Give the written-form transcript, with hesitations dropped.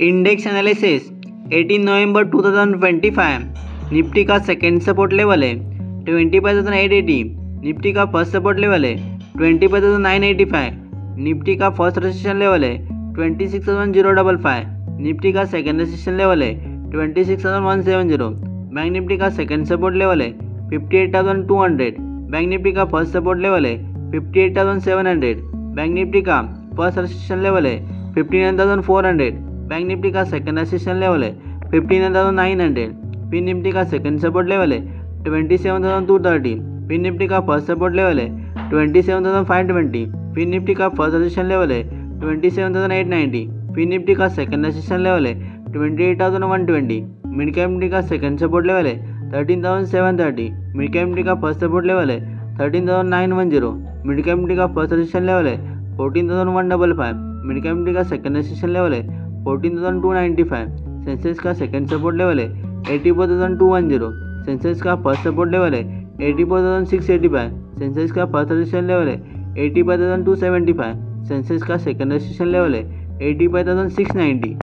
Index analysis 18 नवंबर 2025। Nifty का second support level है 25,880। Nifty का फर्स्ट सपोर्ट लेवल है 25,985। निफ्टी का फर्स्ट रेजिस्टेंस लेवल है 26,055। निफ्टी का सेकेंड रेजिस्टेंस लेवल है 26,170। बैंक निफ्टी का सेकेंड सपोर्ट लेवल है 58,200। बैंक निफ्टी का फर्स्ट सपोर्ट लेवल है 58,700। बैंक निफ्टी का फर्स्ट रेजिस्टेंस लेवल है 59,400। बैंक निफ्टी का सेकंड रेजिस्टेंस लेवल है 59,900। फिन निफ्टी का सेकंड सपोर्ट लेवल है 27,230। फिन निफ्टी का फर्स्ट सपोर्ट लेवल है 27,520। फिन निफ्टी का फर्स्ट रेजिस्टेंस लेवल है 27,890। फिन निफ्टी का सेकंड रेजिस्टेंस लेवल है 28,120। मिड कैप निफ्टी का सेकंड सपोर्ट लेवल है 13,730। मिड कैप निफ्टी का फर्स्ट सपोर्ट लेवल है 13,910। मिड कैप निफ्टी का फर्स्ट रेजिस्टेंस लेवल है 14,155। मिड कैप निफ्टी का सेकंड रेजिस्टेंस लेवल है 14,295। सेंसेक्स का सेकंड सपोर्ट लेवल है 84,210। सेंसेक्स का फर्स्ट सपोर्ट लेवल है 84,685। सेंसेक्स का फर्स्ट रेजिस्टेंस लेवल है 85,275। सेंसेक्स का सेकंड रेजिस्टेंस लेवल है 85,690।